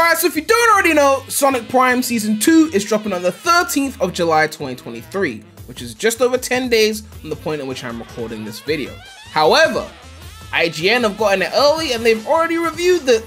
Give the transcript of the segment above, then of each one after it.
Alright, so if you don't already know, Sonic Prime Season 2 is dropping on the 13th of July 2023, which is just over 10 days from the point in which I'm recording this video. However, IGN have gotten it early and they've already reviewed the...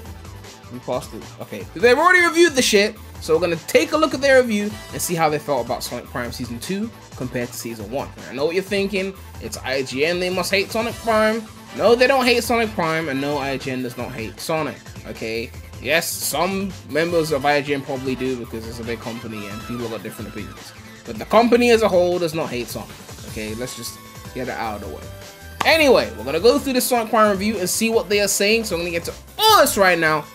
We passed it. Okay. They've already reviewed the shit, so we're going to take a look at their review and see how they felt about Sonic Prime Season 2 compared to Season 1. And I know what you're thinking, it's IGN, they must hate Sonic Prime. No, they don't hate Sonic Prime, and no, IGN does not hate Sonic, okay? Yes, some members of IGN probably do because it's a big company and people got different opinions. But the company as a whole does not hate Sonic, okay? Let's just get it out of the way. Anyway, we're gonna go through this Sonic Prime review and see what they are saying, so I'm gonna get to all this right now.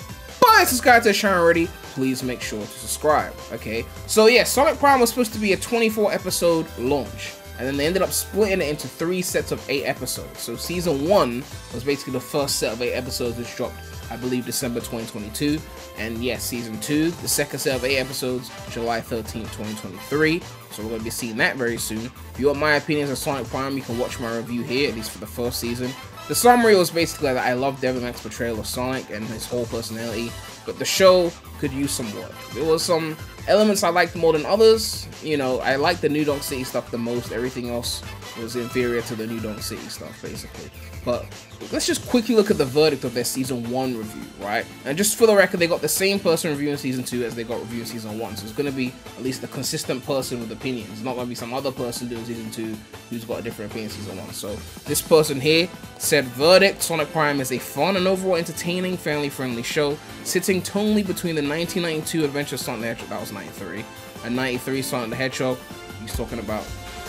But subscribe to the channel already, please make sure to subscribe, okay? So yeah, Sonic Prime was supposed to be a 24 episode launch, and then they ended up splitting it into 3 sets of 8 episodes. So Season 1 was basically the first set of 8 episodes, which dropped, I believe, December 2022. And yes, Season 2, the second set of 8 episodes, July 13th, 2023. So we're going to be seeing that very soon. If you want my opinions on Sonic Prime, you can watch my review here, at least for the first season. The summary was basically that I love Devin Mac's portrayal of Sonic and his whole personality, but the show could use some work. There was some elements I liked more than others. You know, I liked the New Donk City stuff the most. Everything else was inferior to the New Donk City stuff, basically. But let's just quickly look at the verdict of their Season 1 review, right? And just for the record, they got the same person reviewing Season 2 as they got reviewing Season 1. So it's going to be at least a consistent person with opinions. It's not going to be some other person doing Season 2 who's got a different opinion in Season 1. So this person here said, verdict, Sonic Prime is a fun and overall entertaining, family-friendly show, sitting tonally between the 1992 Adventure Sonic the Hedgehog, that was 93, and 93 Sonic the Hedgehog, he's talking about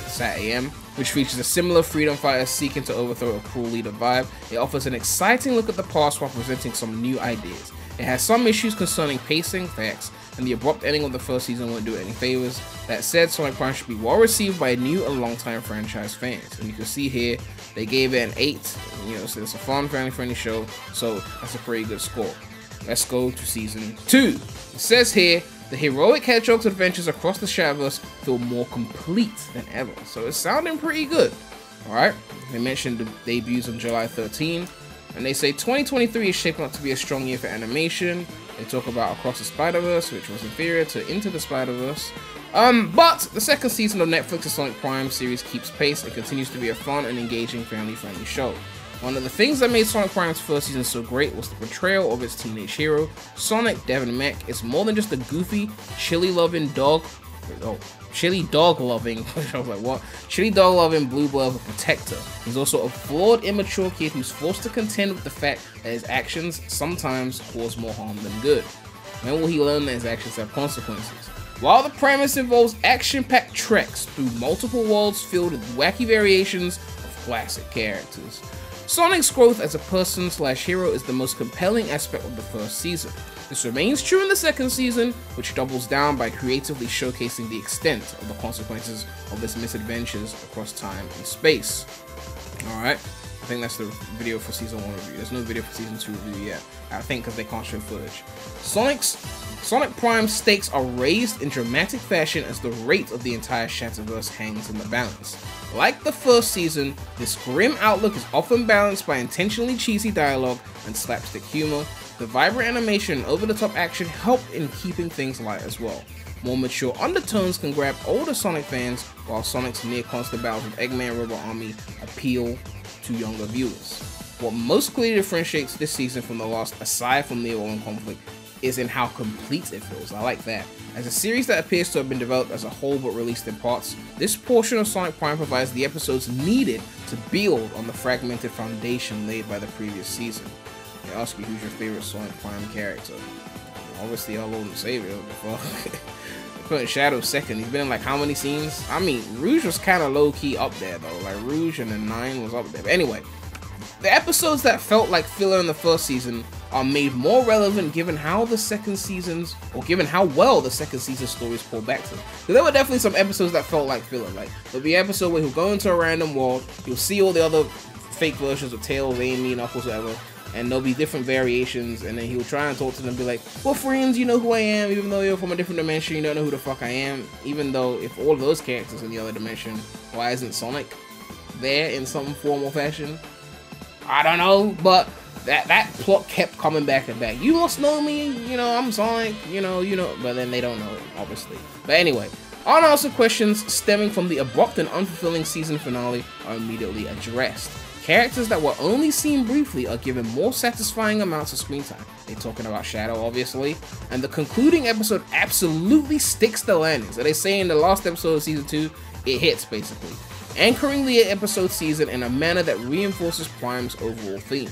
Sat AM, which features a similar freedom fighter seeking to overthrow a cruel leader vibe. It offers an exciting look at the past while presenting some new ideas. It has some issues concerning pacing, facts, and the abrupt ending of the first season won't do it any favors. That said, Sonic Prime should be well received by new and long-time franchise fans. And you can see here, they gave it an 8, you know, so it's a fun, family-friendly show, so that's a pretty good score. Let's go to Season 2. It says here, the heroic Hedgehog's adventures across the Shadowverse feel more complete than ever. So it's sounding pretty good. Alright, they mentioned the debuts on July 13, and they say 2023 is shaping up to be a strong year for animation. They talk about Across the Spider-Verse, which was inferior to Into the Spider-Verse. But the second season of Netflix's Sonic Prime series keeps pace and continues to be a fun and engaging family-friendly show. One of the things that made Sonic Prime's first season so great was the portrayal of its teenage hero. Sonic, Devin Mac, is more than just a goofy, chili dog-loving, I was like, what? Chili dog-loving blue blood protector. He's also a flawed, immature kid who's forced to contend with the fact that his actions sometimes cause more harm than good. When will he learn that his actions have consequences? While the premise involves action-packed treks through multiple worlds filled with wacky variations of classic characters, Sonic's growth as a person/hero is the most compelling aspect of the first season. This remains true in the second season, which doubles down by creatively showcasing the extent of the consequences of his misadventures across time and space. Alright, I think that's the video for Season 1 review. There's no video for Season 2 review yet, I think because they can't show footage. Sonic Prime's stakes are raised in dramatic fashion as the rate of the entire Shatterverse hangs in the balance. Like the first season, this grim outlook is often balanced by intentionally cheesy dialogue and slapstick humor. The vibrant animation and over-the-top action help in keeping things light as well. More mature undertones can grab older Sonic fans, while Sonic's near-constant battles with Eggman Robot Army appeal to younger viewers. What most clearly differentiates this season from the last, aside from the All-In conflict, is in how complete it feels. I like that. As a series that appears to have been developed as a whole but released in parts, this portion of Sonic Prime provides the episodes needed to build on the fragmented foundation laid by the previous season. They ask you who's your favorite Sonic Prime character. Obviously, our Lord and Savior. Putting Shadow second. He's been in like how many scenes? I mean, Rouge was kind of low-key up there though. Like Rouge and then 9 was up there. But anyway, the episodes that felt like filler in the first season are made more relevant given how the second season's, or given how well the second season stories pull back to. Because there were definitely some episodes that felt like filler. Like there'll be an episode where he'll go into a random world, you'll see all the other fake versions of Tails, Amy, Knuckles, whatever, and there'll be different variations, and then he'll try and talk to them and be like, well friends, you know who I am, even though you're from a different dimension, you don't know who the fuck I am. Even though if all of those characters in the other dimension, why isn't Sonic there in some form or fashion? I don't know, but that plot kept coming back and back. You must know me, you know, I'm Sonic, you know, but then they don't know it, obviously. But anyway, unanswered questions stemming from the abrupt and unfulfilling season finale are immediately addressed. Characters that were only seen briefly are given more satisfying amounts of screen time. They're talking about Shadow, obviously, and the concluding episode absolutely sticks the landing. So they say in the last episode of season 2, it hits, basically, anchoring the episode season in a manner that reinforces Prime's overall theme.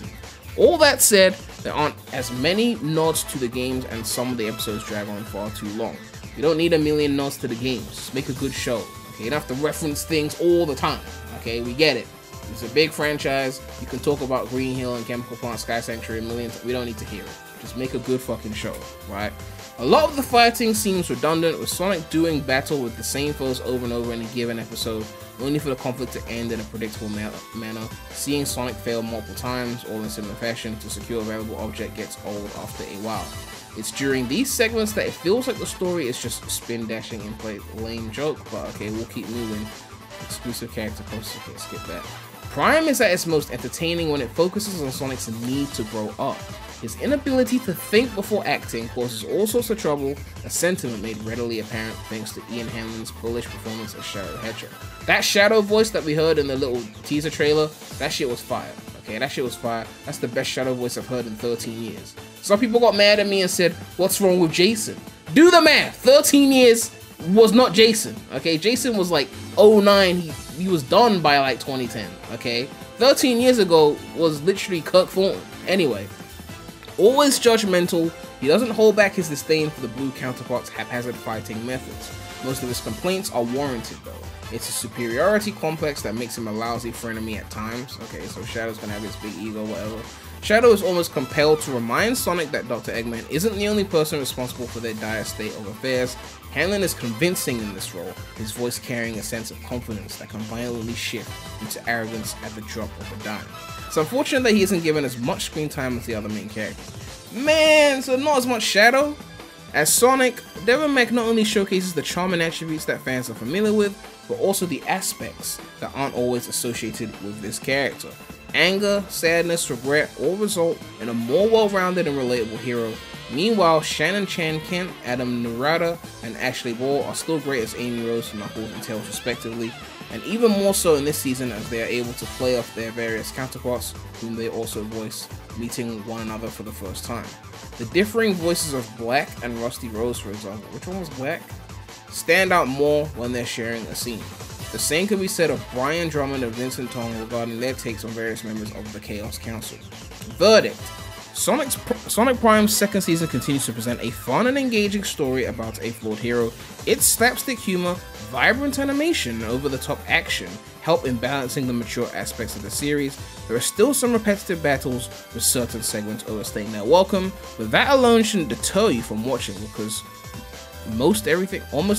All that said, there aren't as many nods to the games, and some of the episodes drag on far too long. You don't need a million nods to the games, just make a good show, okay? You don't have to reference things all the time, okay? We get it. It's a big franchise. You can talk about Green Hill and Chemical Plant Sky Sanctuary a million times. We don't need to hear it. Just make a good fucking show, right? A lot of the fighting seems redundant, with Sonic doing battle with the same foes over and over in a given episode, only for the conflict to end in a predictable manner. Seeing Sonic fail multiple times, all in similar fashion, to secure a valuable object gets old after a while. It's during these segments that it feels like the story is just spin dashing and play lame joke, but okay, we'll keep moving. Exclusive character posts, okay, skip that. Prime is at its most entertaining when it focuses on Sonic's need to grow up. His inability to think before acting causes all sorts of trouble, a sentiment made readily apparent thanks to Ian Hanlon's bullish performance as Shadow the Hedgehog. That Shadow voice that we heard in the little teaser trailer, that shit was fire. Okay, that shit was fire. That's the best Shadow voice I've heard in 13 years. Some people got mad at me and said, what's wrong with Jason? Do the math! 13 years was not Jason, okay? Jason was like 09, he was done by like 2010, okay? 13 years ago was literally Kirk Thornton. Anyway, always judgmental, he doesn't hold back his disdain for the blue counterpart's haphazard fighting methods. Most of his complaints are warranted though. It's a superiority complex that makes him a lousy frenemy at times. Okay, so Shadow's gonna have his big ego, whatever. Shadow is almost compelled to remind Sonic that Dr. Eggman isn't the only person responsible for their dire state of affairs. Hanlon is convincing in this role, his voice carrying a sense of confidence that can violently shift into arrogance at the drop of a dime. It's unfortunate that he isn't given as much screen time as the other main characters. Man, so not as much Shadow. As Sonic, Devil Mac not only showcases the charm and attributes that fans are familiar with, but also the aspects that aren't always associated with this character. Anger, sadness, regret all result in a more well-rounded and relatable hero. Meanwhile, Shannon Chan Kent, Adam Narada, and Ashley Ball are still great as Amy Rose, Knuckles, and Tails respectively, and even more so in this season as they are able to play off their various counterparts, whom they also voice, meeting one another for the first time. The differing voices of Black and Rusty Rose, for example, which one was Black? Stand out more when they're sharing a scene. The same can be said of Brian Drummond and Vincent Tong regarding their takes on various members of the Chaos Council. Verdict. Sonic Prime's second season continues to present a fun and engaging story about a flawed hero. Its slapstick humor, vibrant animation, and over-the-top action help in balancing the mature aspects of the series. There are still some repetitive battles, with certain segments overstaying their welcome, but that alone shouldn't deter you from watching, because almost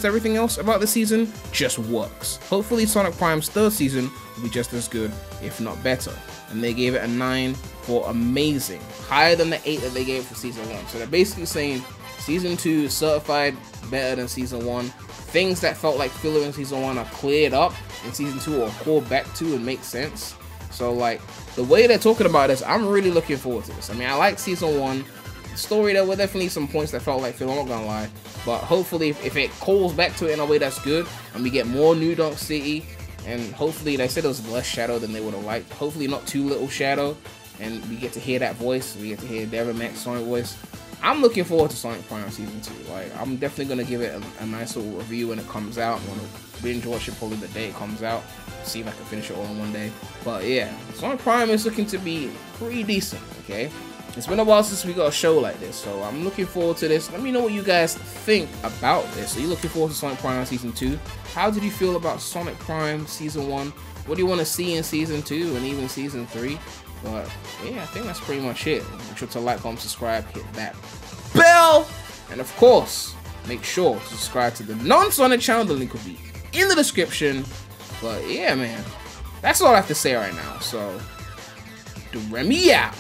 everything else about the season just works. Hopefully Sonic Prime's third season will be just as good, if not better. And they gave it a 9 for amazing, higher than the 8 that they gave for season 1. So they're basically saying season 2 is certified better than season 1. Things that felt like filler in season 1 are cleared up in season 2 or called back to and make sense. So like the way they're talking about this, I'm really looking forward to this. I mean, I like season 1. The story, there were definitely some points that felt like filler, I'm not gonna lie. But hopefully if it calls back to it in a way that's good, and we get more New Donk City, and hopefully they said it was less Shadow than they would have liked. Hopefully not too little Shadow, and we get to hear that voice. We get to hear Devin Mac's Sonic voice. I'm looking forward to Sonic Prime Season 2. Like, I'm definitely gonna give it a nice little review when it comes out. I'm gonna binge watch it probably the day it comes out. See if I can finish it all in one day. But yeah, Sonic Prime is looking to be pretty decent. Okay. It's been a while since we got a show like this, so I'm looking forward to this. Let me know what you guys think about this. Are you looking forward to Sonic Prime Season 2? How did you feel about Sonic Prime Season 1? What do you want to see in Season 2 and even Season 3? But yeah, I think that's pretty much it. Make sure to like, comment, subscribe, hit that bell, and of course, make sure to subscribe to the non-Sonic channel. The link will be in the description. But yeah, man, that's all I have to say right now. So, Premy out.